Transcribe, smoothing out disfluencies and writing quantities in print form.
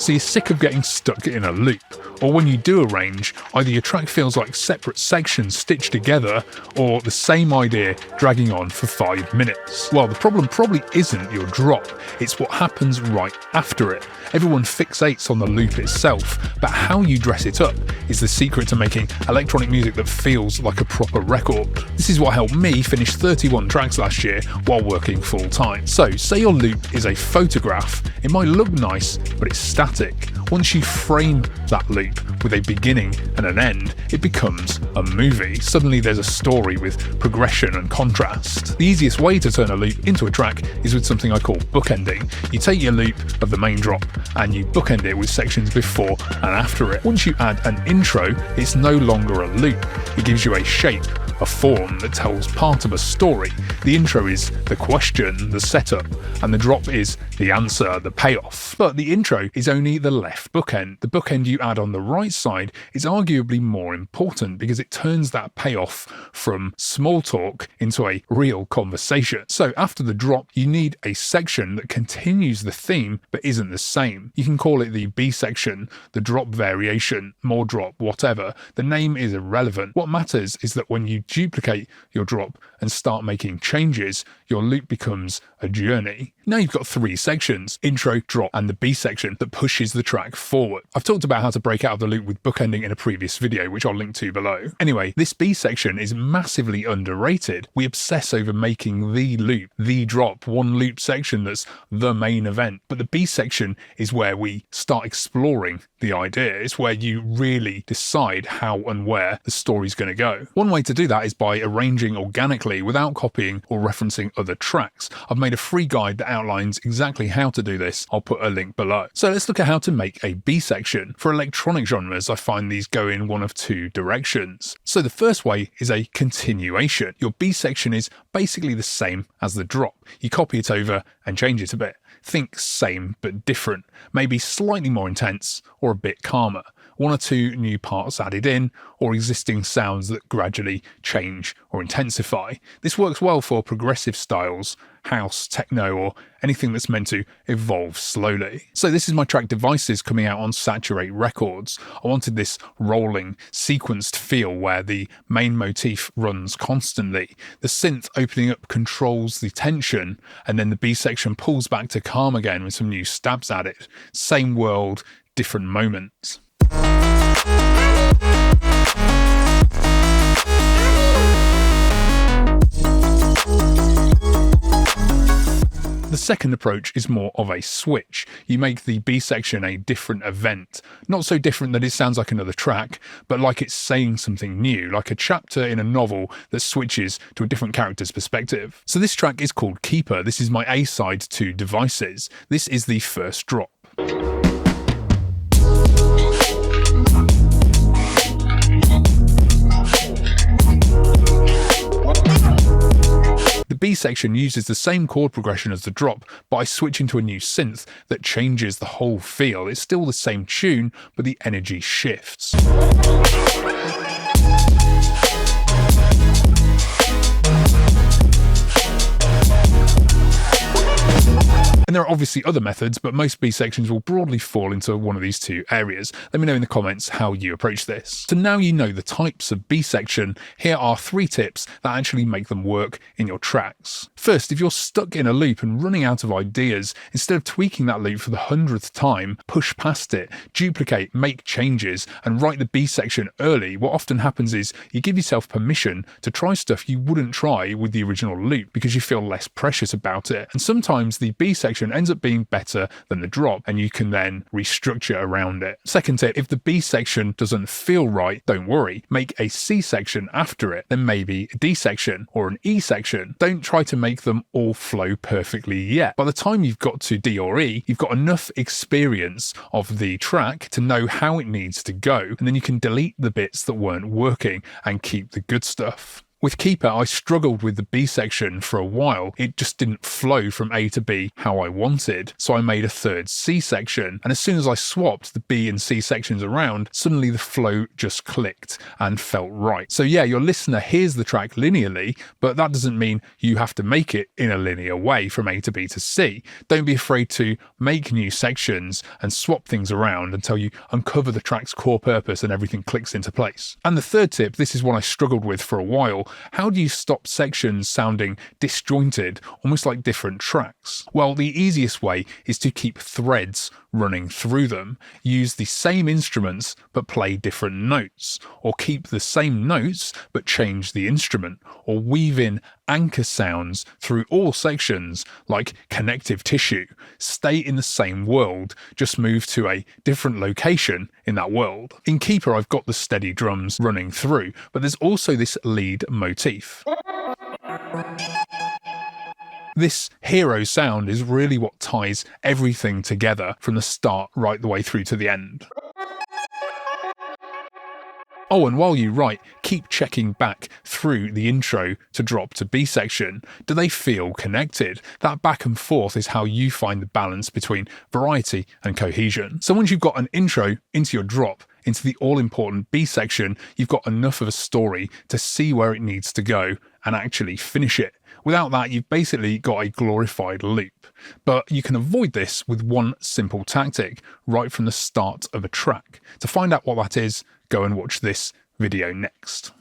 So you're sick of getting stuck in a loop, or when you do arrange, either your track feels like separate sections stitched together, or the same idea dragging on for 5 minutes. Well, the problem probably isn't your drop, it's what happens right after it. Everyone fixates on the loop itself, but how you dress it up is the secret to making electronic music that feels like a proper record. This is what helped me finish 31 tracks last year while working full time. So, say your loop is a photograph, it might look nice, but it's static. Once you frame that loop with a beginning and an end, it becomes a movie. Suddenly there's a story with progression and contrast. The easiest way to turn a loop into a track is with something I call bookending. You take your loop of the main drop and you bookend it with sections before and after it. Once you add an intro, it's no longer a loop. It gives you a shape, a form that tells part of a story. The intro is the question, the setup, and the drop is the answer, the payoff. But the intro is only the left bookend. The bookend you add on the right side is arguably more important because it turns that payoff from small talk into a real conversation. So after the drop, you need a section that continues the theme but isn't the same. You can call it the B section, the drop variation, more drop, whatever. The name is irrelevant. What matters is that when you duplicate your drop and start making changes, your loop becomes a journey. Now you've got 3 sections, intro, drop, and the B section that pushes the track forward. I've talked about how to break out of the loop with bookending in a previous video, which I'll link to below. Anyway, this B section is massively underrated. We obsess over making the loop, the drop, one loop section that's the main event. But the B section is where we start exploring the idea. It's where you really decide how and where the story's going to go. One way to do that is by arranging organically without copying or referencing other tracks. I've made a free guide that outlines exactly how to do this. I'll put a link below. So let's look at how to make a B section. For electronic genres, I find these go in one of 2 directions. So the first way is a continuation. Your B section is basically the same as the drop. You copy it over and change it a bit. Think same but different, maybe slightly more intense or a bit calmer. 1 or 2 new parts added in, or existing sounds that gradually change or intensify. This works well for progressive styles, house, techno, or anything that's meant to evolve slowly. So this is my track Devices coming out on Saturate Records. I wanted this rolling, sequenced feel where the main motif runs constantly. The synth opening up controls the tension, and then the B section pulls back to calm again with some new stabs at it. Same world, different moments. The second approach is more of a switch. You make the B section a different event. Not so different that it sounds like another track, but like it's saying something new, like a chapter in a novel that switches to a different character's perspective. So this track is called Keeper. This is my A-side to Devices. This is the first drop. The B section uses the same chord progression as the drop, but I switch into a new synth that changes the whole feel. It's still the same tune, but the energy shifts. And there are obviously other methods, but most B sections will broadly fall into one of these 2 areas. Let me know in the comments how you approach this. So now you know the types of B section, here are 3 tips that actually make them work in your tracks. First, if you're stuck in a loop and running out of ideas, instead of tweaking that loop for the 100th time, push past it, duplicate, make changes, and write the B section early. What often happens is you give yourself permission to try stuff you wouldn't try with the original loop because you feel less precious about it. And sometimes the B section ends up being better than the drop, and you can then restructure around it. Second tip, if the B section doesn't feel right, don't worry. Make a C section after it, then maybe a D section or an E section. Don't try to make them all flow perfectly yet. By the time you've got to D or E, you've got enough experience of the track to know how it needs to go, and then you can delete the bits that weren't working and keep the good stuff. With Keeper, I struggled with the B section for a while. It just didn't flow from A to B how I wanted, so I made a third C section, and as soon as I swapped the B and C sections around, suddenly the flow just clicked and felt right. So yeah, your listener hears the track linearly, but that doesn't mean you have to make it in a linear way from A to B to C. Don't be afraid to make new sections and swap things around until you uncover the track's core purpose and everything clicks into place. And the third tip, this is one I struggled with for a while: how do you stop sections sounding disjointed, almost like different tracks? Well, the easiest way is to keep threads running through them. Use the same instruments but play different notes, or keep the same notes but change the instrument, or weave in anchor sounds through all sections like connective tissue. Stay in the same world, just move to a different location in that world. In Keeper, I've got the steady drums running through, but there's also this lead motif. This hero sound is really what ties everything together from the start right the way through to the end. Oh, and while you write, keep checking back through the intro to drop to B section. Do they feel connected? That back and forth is how you find the balance between variety and cohesion. So once you've got an intro into your drop, into the all-important B section, you've got enough of a story to see where it needs to go and actually finish it. Without that, you've basically got a glorified loop. But you can avoid this with one simple tactic right from the start of a track. To find out what that is, go and watch this video next.